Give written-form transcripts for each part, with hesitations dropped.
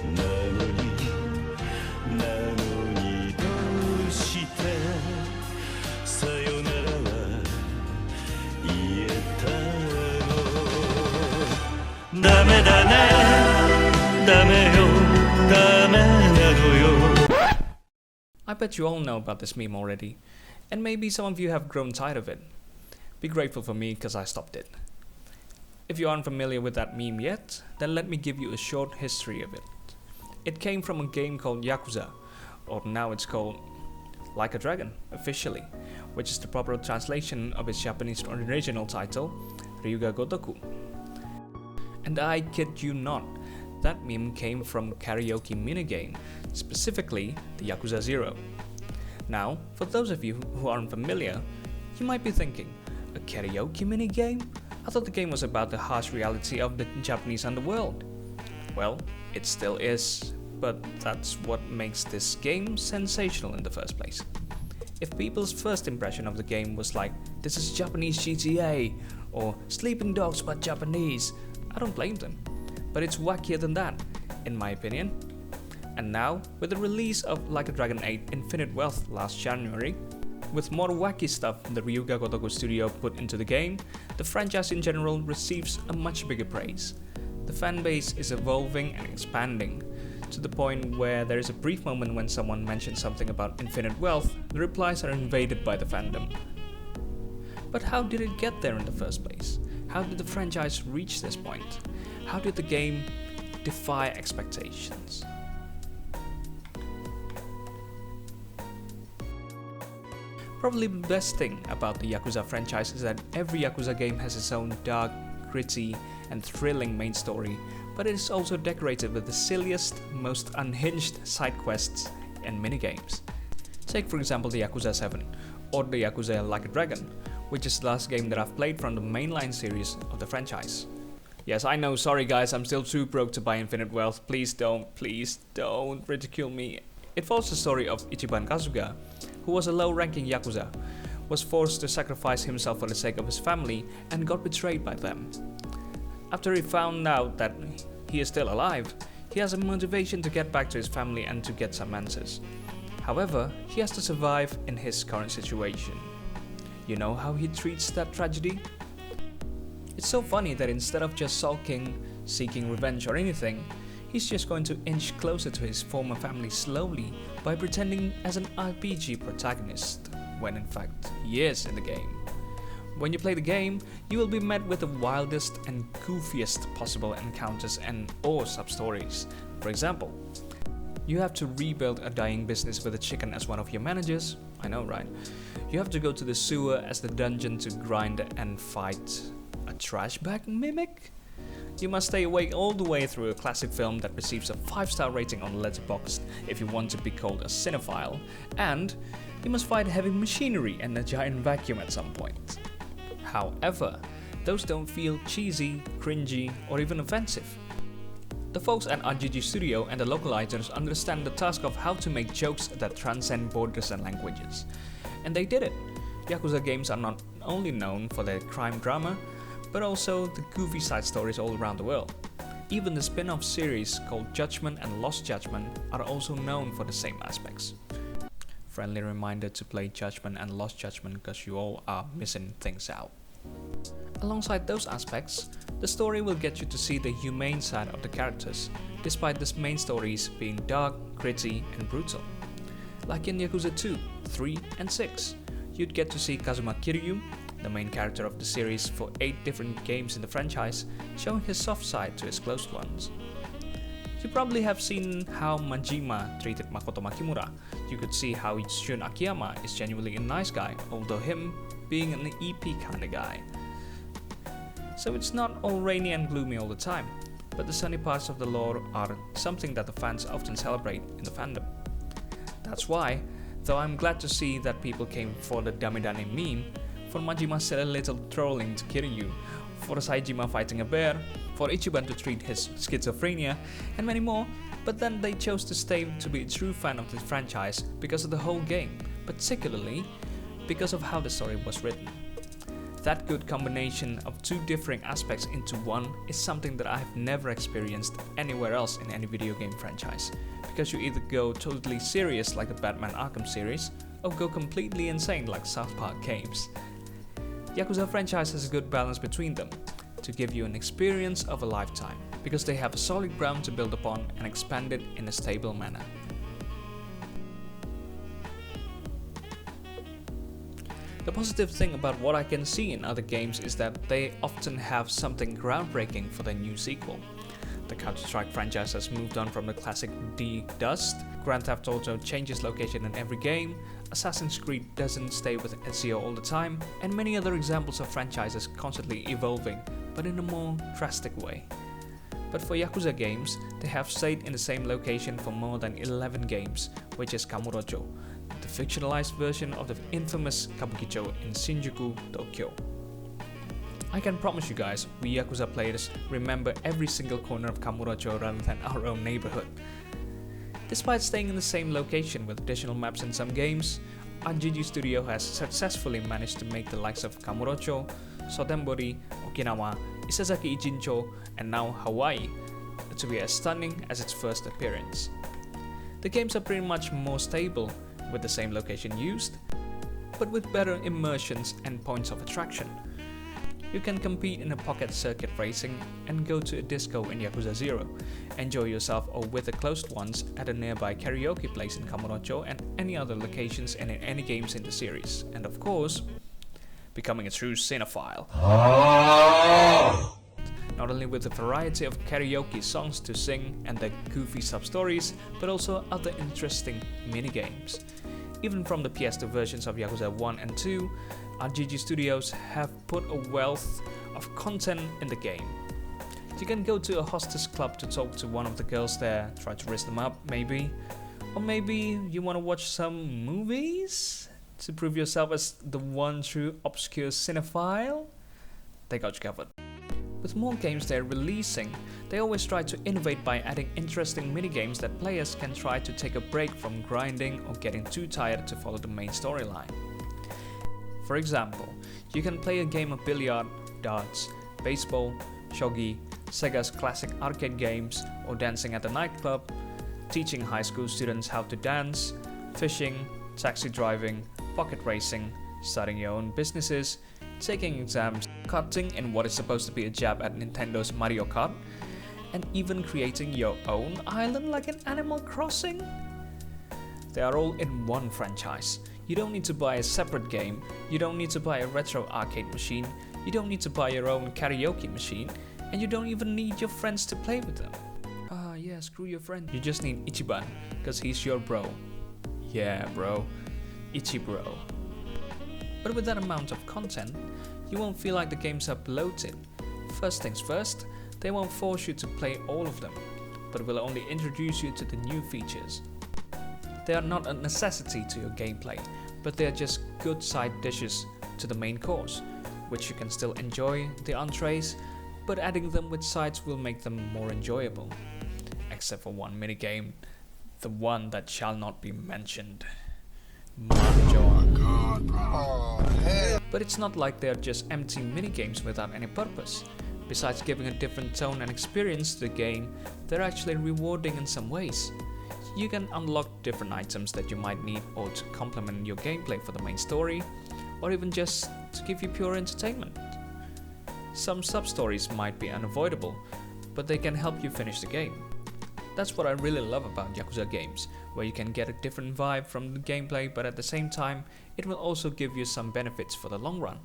なのにどうしてさよならは言えたのダメだねダメよダメなのよ I bet you all know about this meme already, and maybe some of you have grown tired of it. Be grateful for me because I stopped it. If you aren't familiar with that meme yet, then let me give you a short history of it. It came from a game called Yakuza, or now it's called Like a Dragon, officially, which is the proper translation of its Japanese original title, Ryuga Gotoku. And I kid you not, that meme came from a karaoke minigame, specifically the Yakuza 0. Now, for those of you who aren't familiar, you might be thinking, a karaoke minigame? I thought the game was about the harsh reality of the Japanese underworld. Well, it still is, but that's what makes this game sensational in the first place. If people's first impression of the game was like, this is Japanese GTA, or Sleeping Dogs but Japanese, I don't blame them. But it's wackier than that, in my opinion. And now, with the release of Like a Dragon 8 Infinite Wealth last January, with more wacky stuff the Ryuga Gotoku studio put into the game, the franchise in general receives a much bigger praise. The fanbase is evolving and expanding, to the point where there is a brief moment when someone mentions something about Infinite Wealth, the replies are invaded by the fandom. But how did it get there in the first place? How did the franchise reach this point? How did the game defy expectations? Probably the best thing about the Yakuza franchise is that every Yakuza game has its own dark, gritty, and thrilling main story, but it is also decorated with the silliest, most unhinged side quests and minigames. Take for example the Yakuza 7, or the Yakuza Like a Dragon, which is the last game that I've played from the mainline series of the franchise. Yes, I know, sorry guys, I'm still too broke to buy Infinite Wealth, please don't ridicule me. It follows the story of Ichiban Kasuga, who was a low-ranking Yakuza, was forced to sacrifice himself for the sake of his family and got betrayed by them. After he found out that he is still alive, he has a motivation to get back to his family and to get some answers. However, he has to survive in his current situation. You know how he treats that tragedy? It's so funny that instead of just sulking, seeking revenge or anything, he's just going to inch closer to his former family slowly by pretending as an RPG protagonist, when in fact he is in the game. When you play the game, you will be met with the wildest and goofiest possible encounters and or sub-stories. For example, you have to rebuild a dying business with a chicken as one of your managers, I know right? You have to go to the sewer as the dungeon to grind and fight a trash bag mimic? You must stay awake all the way through a classic film that receives a 5-star rating on Letterboxd if you want to be called a cinephile, and you must fight heavy machinery and a giant vacuum at some point. However, those don't feel cheesy, cringy, or even offensive. The folks at RGG Studio and the localizers understand the task of how to make jokes that transcend borders and languages. And they did it. Yakuza games are not only known for their crime drama, but also the goofy side stories all around the world. Even the spin-off series called Judgment and Lost Judgment are also known for the same aspects. Friendly reminder to play Judgment and Lost Judgment because you all are missing things out. Alongside those aspects, the story will get you to see the humane side of the characters, despite the main stories being dark, gritty, and brutal. Like in Yakuza 2, 3, and 6, you'd get to see Kazuma Kiryu, the main character of the series for 8 different games in the franchise, showing his soft side to his close ones. You probably have seen how Majima treated Makoto Makimura. You could see how Shun Akiyama is genuinely a nice guy, although him being an EP kinda guy. So it's not all rainy and gloomy all the time, but the sunny parts of the lore are something that the fans often celebrate in the fandom. That's why, though I'm glad to see that people came for the Damidane meme, for Majima said a little trolling to Kiryu, for Saejima fighting a bear, for Ichiban to treat his schizophrenia, and many more, but then they chose to stay to be a true fan of the franchise because of the whole game, particularly because of how the story was written. That good combination of two differing aspects into one is something that I have never experienced anywhere else in any video game franchise, because you either go totally serious like the Batman Arkham series, or go completely insane like South Park games. Yakuza franchise has a good balance between them, to give you an experience of a lifetime, because they have a solid ground to build upon and expand it in a stable manner. The positive thing about what I can see in other games is that they often have something groundbreaking for their new sequel. The Counter-Strike franchise has moved on from the classic D-Dust, Grand Theft Auto changes location in every game, Assassin's Creed doesn't stay with Ezio all the time, and many other examples of franchises constantly evolving, but in a more drastic way. But for Yakuza games, they have stayed in the same location for more than 11 games, which is Kamurocho, the fictionalized version of the infamous Kabukicho in Shinjuku, Tokyo. I can promise you guys, we Yakuza players remember every single corner of Kamurocho rather than our own neighborhood. Despite staying in the same location with additional maps in some games, Anjiji Studio has successfully managed to make the likes of Kamurocho, Sotenbori, Okinawa, Isazaki Ijincho, and now Hawaii to be as stunning as its first appearance. The games are pretty much more stable, with the same location used, but with better immersions and points of attraction. You can compete in a pocket circuit racing and go to a disco in Yakuza 0, enjoy yourself or with the closed ones at a nearby karaoke place in Kamurocho and any other locations and in any games in the series, and of course, becoming a true cinephile. Not only with a variety of karaoke songs to sing and their goofy sub-stories, but also other interesting minigames. Even from the PS2 versions of Yakuza 1 and 2, RGG Studios have put a wealth of content in the game. You can go to a hostess club to talk to one of the girls there, try to raise them up maybe. Or maybe you want to watch some movies to prove yourself as the one true obscure cinephile? They got you covered. With more games they're releasing, they always try to innovate by adding interesting minigames that players can try to take a break from grinding or getting too tired to follow the main storyline. For example, you can play a game of billiard, darts, baseball, shogi, Sega's classic arcade games, or dancing at a nightclub, teaching high school students how to dance, fishing, taxi driving, pocket racing, starting your own businesses, taking exams, cutting in what is supposed to be a jab at Nintendo's Mario Kart, and even creating your own island like in Animal Crossing. They are all in one franchise. You don't need to buy a separate game, you don't need to buy a retro arcade machine, you don't need to buy your own karaoke machine, and you don't even need your friends to play with them. Yeah, screw your friend. You just need Ichiban, cause he's your bro. Yeah bro, Ichi bro. But with that amount of content, you won't feel like the games are bloated. First things first, they won't force you to play all of them, but will only introduce you to the new features. They are not a necessity to your gameplay, but they are just good side dishes to the main course, which you can still enjoy the entrees, but adding them with sides will make them more enjoyable. Except for one minigame, the one that shall not be mentioned. Mahjong. But it's not like they're just empty minigames without any purpose. Besides giving a different tone and experience to the game, they're actually rewarding in some ways. You can unlock different items that you might need or to complement your gameplay for the main story, or even just to give you pure entertainment. Some sub-stories might be unavoidable, but they can help you finish the game. That's what I really love about Yakuza games, where you can get a different vibe from the gameplay, but at the same time, it will also give you some benefits for the long run.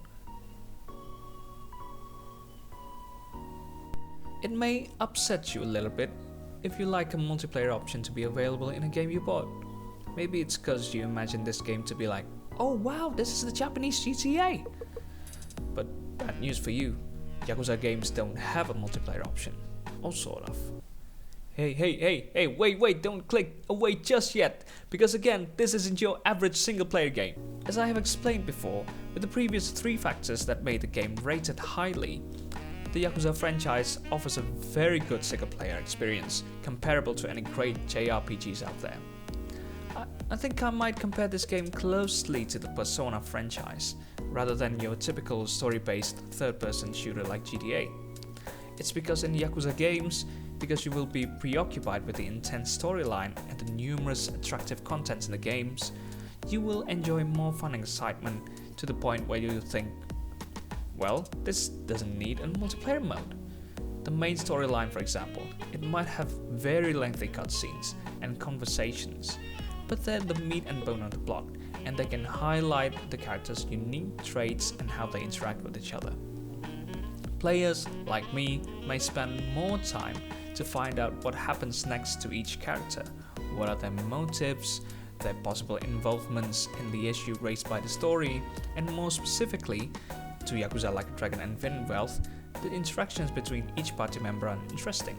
It may upset you a little bit if you like a multiplayer option to be available in a game you bought. Maybe it's cause you imagine this game to be like, oh wow, this is the Japanese GTA! But bad news for you, Yakuza games don't have a multiplayer option, or sort of. Hey, wait, don't click away just yet, because again, this isn't your average single player game. As I have explained before, with the previous 3 factors that made the game rated highly, the Yakuza franchise offers a very good single player experience, comparable to any great JRPGs out there. I think I might compare this game closely to the Persona franchise, rather than your typical story-based third-person shooter like GTA. It's because in Yakuza games, because you will be preoccupied with the intense storyline and the numerous attractive contents in the games, you will enjoy more fun and excitement to the point where you think, well, this doesn't need a multiplayer mode. The main storyline, for example, it might have very lengthy cutscenes and conversations, but they're the meat and bone of the plot, and they can highlight the characters' unique traits and how they interact with each other. Players, like me, may spend more time to find out what happens next to each character, what are their motives, their possible involvements in the issue raised by the story, and more specifically, to Yakuza Like a Dragon and Infinite Wealth, the interactions between each party member are interesting.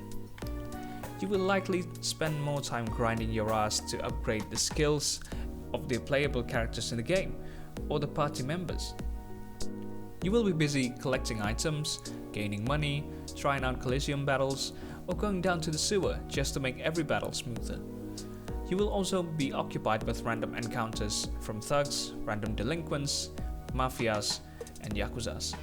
You will likely spend more time grinding your ass to upgrade the skills of the playable characters in the game, or the party members. You will be busy collecting items, gaining money, trying out Coliseum battles, or going down to the sewer just to make every battle smoother. You will also be occupied with random encounters from thugs, random delinquents, mafias, and yakuzas.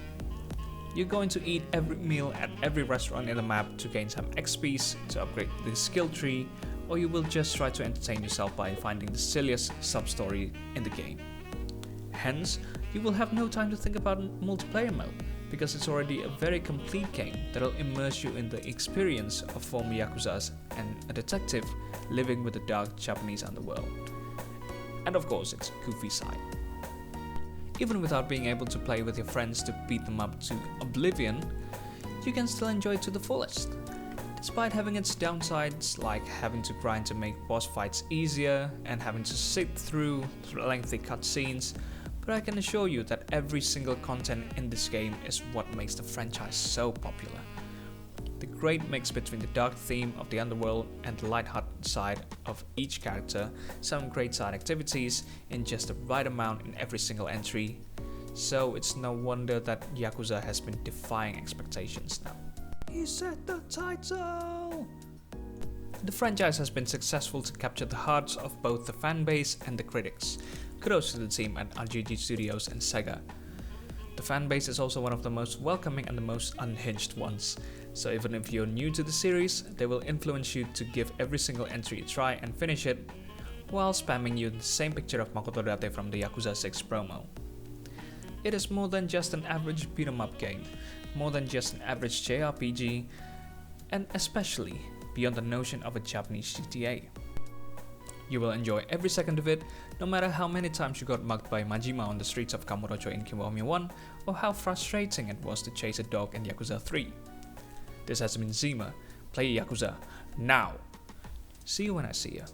You're going to eat every meal at every restaurant in the map to gain some XPs to upgrade the skill tree, or you will just try to entertain yourself by finding the silliest sub-story in the game. Hence, you will have no time to think about multiplayer mode, because it's already a very complete game that'll immerse you in the experience of former Yakuzas and a detective living with the dark Japanese underworld. And of course, its goofy side. Even without being able to play with your friends to beat them up to oblivion, you can still enjoy it to the fullest. Despite having its downsides like having to grind to make boss fights easier and having to sit through lengthy cutscenes, but I can assure you that every single content in this game is what makes the franchise so popular. The great mix between the dark theme of the underworld and the lighthearted side of each character, some great side activities in just the right amount in every single entry, so it's no wonder that Yakuza has been defying expectations now. He said the title! The franchise has been successful to capture the hearts of both the fanbase and the critics. Kudos to the team at RGG Studios and SEGA. The fanbase is also one of the most welcoming and the most unhinged ones, so even if you're new to the series, they will influence you to give every single entry a try and finish it, while spamming you the same picture of Makoto Date from the Yakuza 6 promo. It is more than just an average beat-em-up game, more than just an average JRPG, and especially beyond the notion of a Japanese GTA. You will enjoy every second of it, no matter how many times you got mugged by Majima on the streets of Kamurocho in Kiwami 1, or how frustrating it was to chase a dog in Yakuza 3. This has been Zima. Play Yakuza now. See you when I see you.